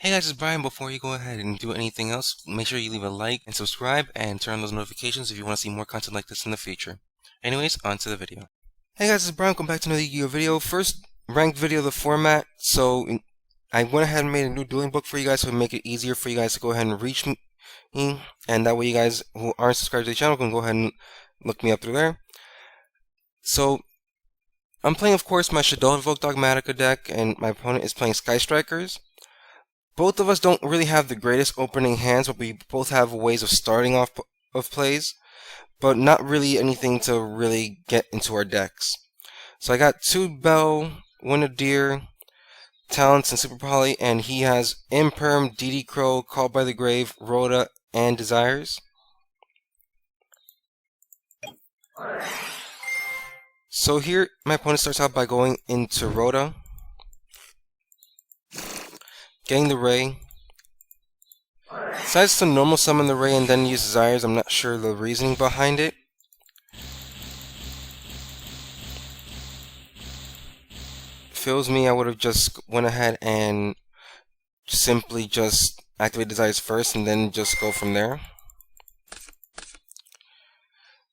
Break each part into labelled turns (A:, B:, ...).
A: Hey guys, it's Brian. Before you go ahead and do anything else, make sure you leave a like and subscribe and turn on those notifications if you want to see more content like this in the future. Anyways, on to the video. Hey guys, it's Brian. Welcome back to another Yugioh video. First ranked video of the format. I went ahead and made a new dueling book for you guys to make it easier for you guys to go ahead and reach me. And that way you guys who aren't subscribed to the channel can go ahead and look me up through there. So I'm playing, of course, my Shaddoll Invoked Dogmatika deck, and my opponent is playing Sky Strikers. Both of us don't really have the greatest opening hands, but we both have ways of starting off of plays, but not really anything to really get into our decks. So I got 2 Bell, 1 Deer, Talents, and Super Poly, and he has Imperm, DD Crow, Called by the Grave, Rhoda, and Desires. So here, my opponent starts out by going into Rhoda, getting the Ray. Decides to normal summon the Ray and then use Desires. I'm not sure the reasoning behind it. Feels me, I would have just went ahead and simply just activate Desires first and then just go from there.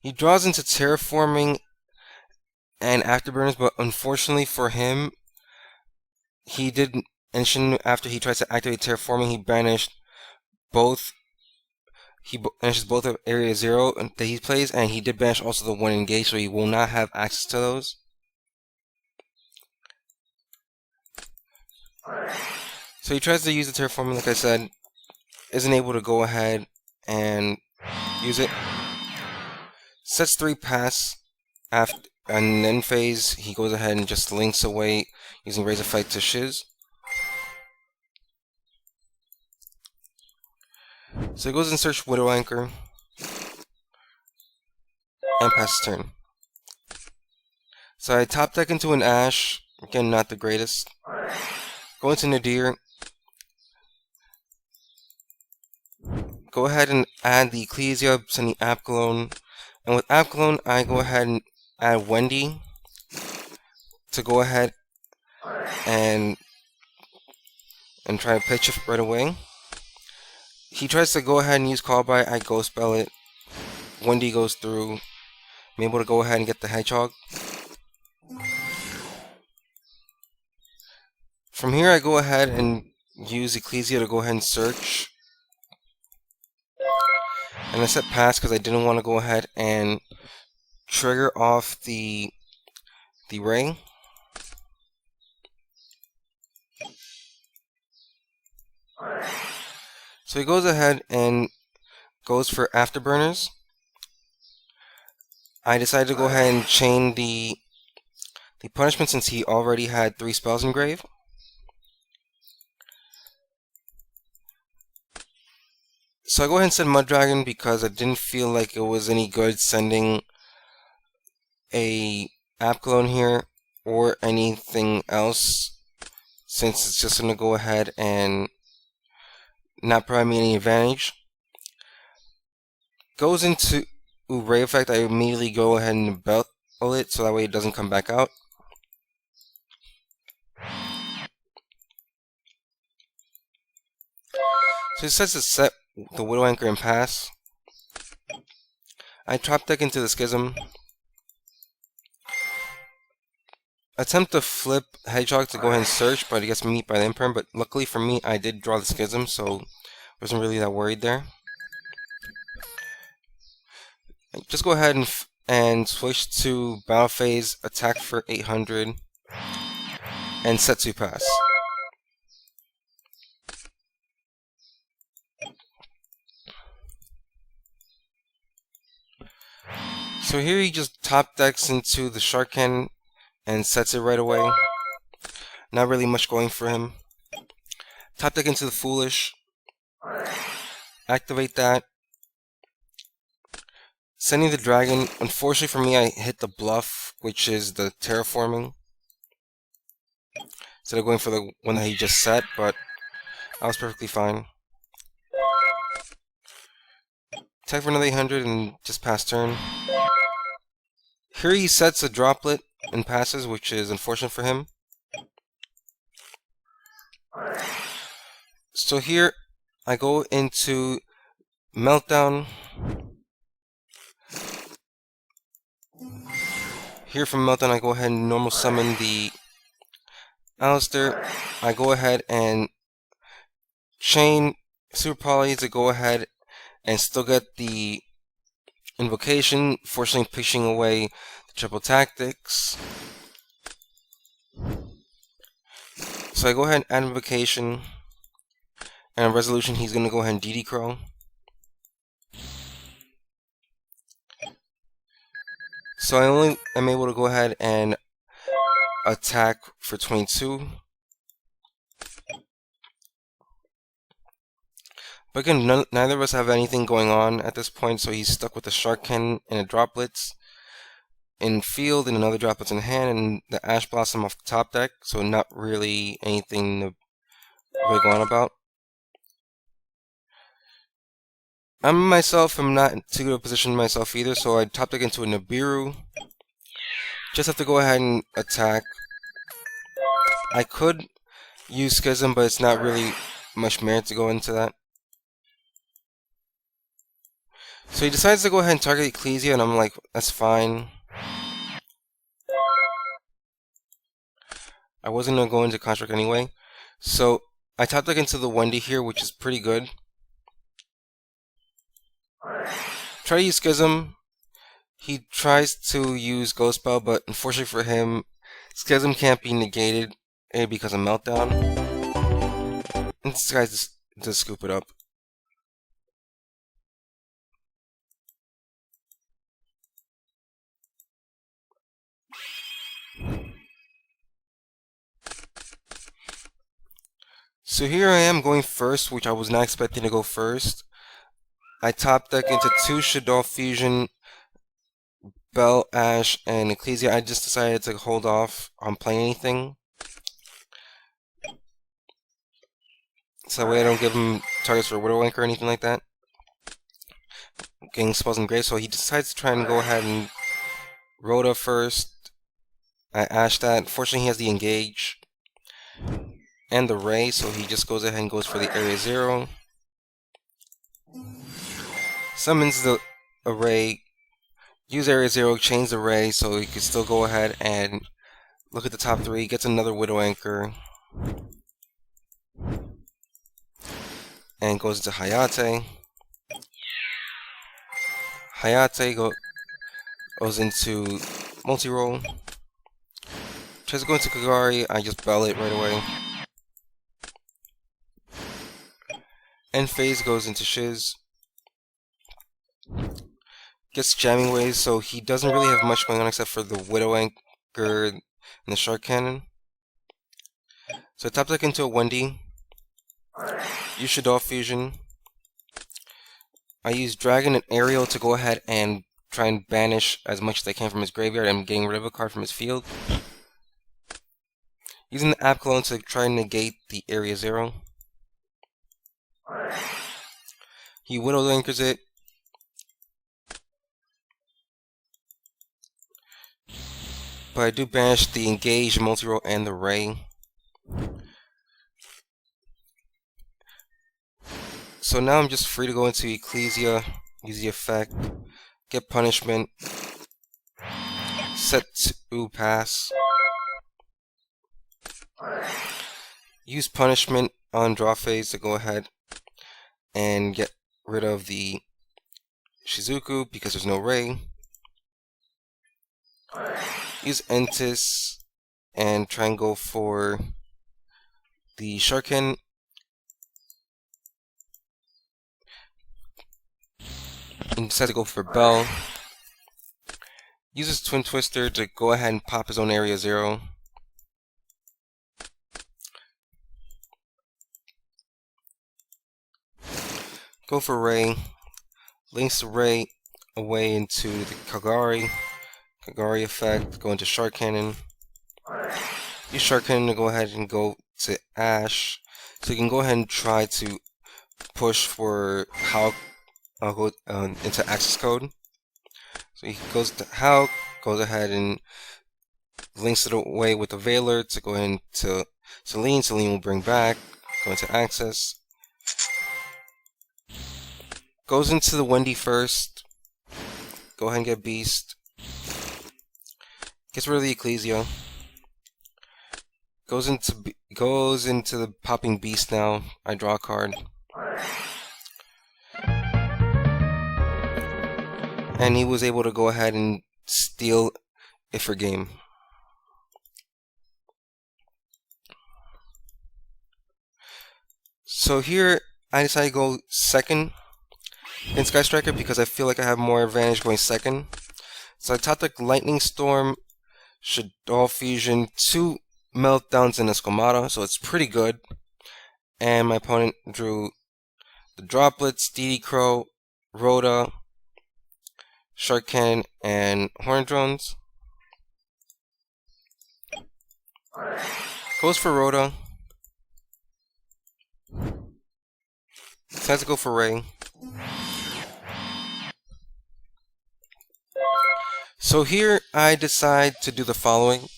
A: He draws into Terraforming and Afterburners, but unfortunately for him, he did mention after he tries to activate Terraforming, he banished both. He banishes both of Area 0 that he plays, and he did banish also the 1 engage, so he will not have access to those. So he tries to use the Terraforming, like I said, isn't able to go ahead and use it. Sets 3 pass after, and then phase he goes ahead and just links away using Razor Fight to Shiz. So he goes and search Widow Anchor and passes turn. So I top deck into an Ash, again not the greatest. Go into Nadir. Go ahead and add the Ecclesia, sending Apcalone. And with Apcalone, I go ahead and add Wendy to go ahead and try to pitch it right away. He tries to go ahead and use Call By, I Ghost Spell it. Wendy goes through. I'm able to go ahead and get the Hedgehog. From here, I go ahead and use Ecclesia to go ahead and search. And I set pass because I didn't want to go ahead and trigger off the Ray. So he goes ahead and goes for Afterburners. I decided to go ahead and chain the punishment since he already had 3 spells in grave. So I go ahead and send Mud Dragon because I didn't feel like it was any good sending a Apcalone here or anything else, since it's just going to go ahead and not provide me any advantage. Goes into Ray Effect, I immediately go ahead and belt it so that way it doesn't come back out. So he decides to set the Widow Anchor and pass. I top deck into the Schism. Attempt to flip Hedgehog to go ahead and search, but he gets meet by the Imperm. But luckily for me, I did draw the Schism, so I wasn't really that worried there. Just go ahead and switch to Battle Phase, attack for 800, and set 2 pass. So here he just top decks into the Shark Cannon and sets it right away. Not really much going for him. Top deck into the Foolish. Activate that. Sending the Dragon. Unfortunately for me, I hit the bluff, which is the Terraforming, instead of going for the one that he just set, but I was perfectly fine. Attack for another 800 and just pass turn. Here he sets a Droplet and passes, which is unfortunate for him. So here I go into Meltdown. Here from Meltdown I go ahead and normal summon the Alistair. I go ahead and chain Super Poly to go ahead and still get the invocation, fortunately pushing away the triple tactics. So I go ahead and add invocation, and resolution he's going to go ahead and DD Crow. So I only am able to go ahead and attack for 22. But again, neither of us have anything going on at this point, so he's stuck with the Shark Cannon and a Droplets in field and another Droplets in hand, and the Ash Blossom off the top deck, so not really anything to really go on about. I myself am not in too good a position myself either, so I top deck into a Nibiru. Just have to go ahead and attack. I could use Schism, but it's not really much merit to go into that. So he decides to go ahead and target Ecclesia, and I'm like, that's fine. I wasn't going to go into Construct anyway. So I top deck into the Wendy here, which is pretty good. Try to use Schism. He tries to use Ghost Spell, but unfortunately for him, Schism can't be negated because of Meltdown. And this guy just scoop it up. So here I am going first, which I was not expecting to go first. I top deck into 2 Shaddoll Fusion, Bell, Ash, and Ecclesia. I just decided to hold off on playing anything, so that way I don't give him targets for Widow Anchor or anything like that. Getting spells and graves, so he decides to try and go ahead and Rhoda first. I Ash that. Fortunately, he has the Engage and the Ray, so he just goes ahead and goes for the Area 0. Summons the Array. Use Area 0, chains the Ray, so he can still go ahead and look at the top 3. Gets another Widow Anchor. And goes into Hayate. Hayate goes into multi-roll. Tries to go into Kagari, I just bell it right away. End phase goes into Shiz. Gets jamming ways, so he doesn't really have much going on except for the Widow Anchor and the Shark Cannon. So I top deck into a Wendy. Use Shaddoll Fusion. I use Dragon and Aerial to go ahead and try and banish as much as I can from his graveyard. I'm getting rid of a card from his field. Using the App Clone to try and negate the Area 0. He Widow Anchors it. But I do banish the Engage, Multi-Roll, and the Ray. So now I'm just free to go into Ecclesia, use the effect, get punishment, set to pass, use punishment on draw phase to go ahead and get rid of the Shizuku because there's no Ray. Use Entis and try and go for the Sharkin. And decide to go for Bell. Uses Twin Twister to go ahead and pop his own Area 0. Go for Ray. Links the Ray away into the Kagari. Kagari effect. Go into Shark Cannon. Use Shark Cannon to go ahead and go to Ash. So you can go ahead and try to push for Hulk. I'll go into access code. So he goes to Hulk, goes ahead and links it away with the Veiler to go into Celine. Celine will bring back, go into access. Goes into the Wendy first. Go ahead and get Beast. Gets rid of the Yugioh. Goes into the popping Beast now. I draw a card. And he was able to go ahead and steal it for game. So here I decided to go second in Sky Striker because I feel like I have more advantage going second. So I tapped the Lightning Storm, Shaddoll Fusion, 2 Meltdowns and a Squamata, so it's pretty good. And my opponent drew the Droplets, DD Crow, Rhoda, Shark Cannon, and Horn Drones. Goes for Rhoda. Decides to go for Ray. So here I decide to do the following.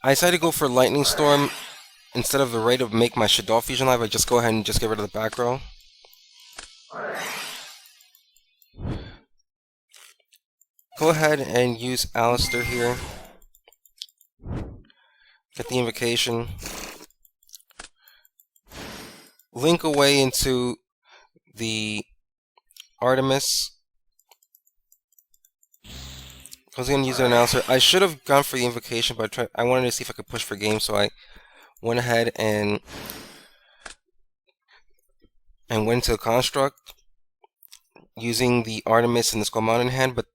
A: I decide to go for Lightning Storm instead of the Ray to make my Shaddoll Fusion live. I just go ahead and just get rid of the back row. Go ahead and use Alistair here. Get the Invocation. Link away into the Artemis. I was going to use an Alistair. I should have gone for the Invocation, but I wanted to see if I could push for game, so I went ahead and went to the Construct using the Artemis and the Squamata in hand, but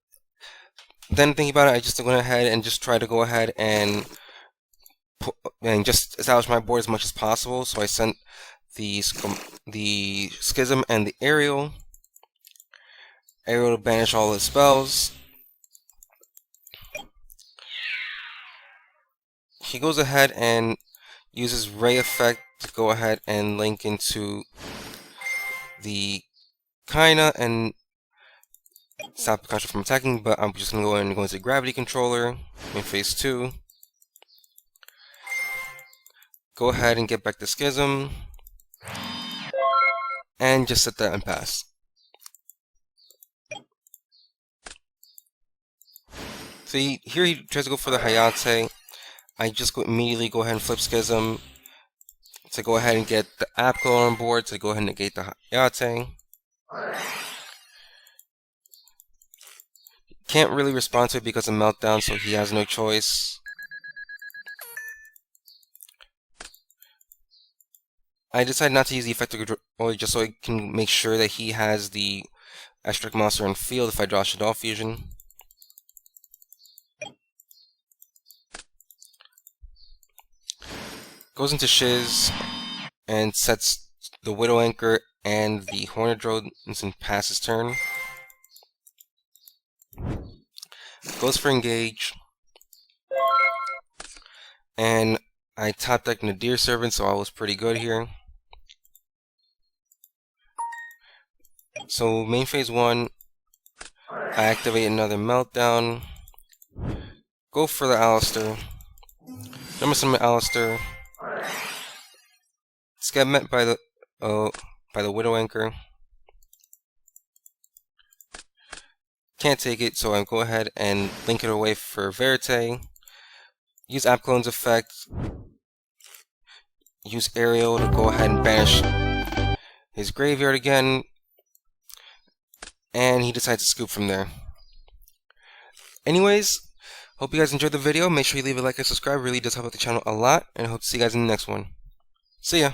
A: then thinking about it, I just went ahead and just tried to go ahead and just establish my board as much as possible. So I sent the Schism and the Aerial to banish all his spells. He goes ahead and uses Ray Effect to go ahead and link into the Kaina and stop the Construct from attacking, but I'm just going to go ahead and go into Gravity Controller in phase 2. Go ahead and get back the Schism, and just set that and pass. So here he tries to go for the Hayate. I just immediately go ahead and flip Schism to go ahead and get the Apco on board to go ahead and negate the Hayate. Can't really respond to it because of Meltdown, so he has no choice. I decided not to use the effective control just so I can make sure that he has the Asterisk monster on field if I draw Shaddoll Fusion. Goes into Shiz and sets the Widow Anchor and the Horned Drones and passes turn. Goes for Engage. And I top decked Nadir Servant, so I was pretty good here. So main phase 1, I activate another Meltdown. Go for the Alistair. Number summon Alistair. Get met by the Widow Anchor. Can't take it, so I go ahead and link it away for Verite. Use Apclone's effect. Use Aerial to go ahead and banish his graveyard again. And he decides to scoop from there. Anyways, hope you guys enjoyed the video. Make sure you leave a like and subscribe. It really does help out the channel a lot. And I hope to see you guys in the next one. See ya!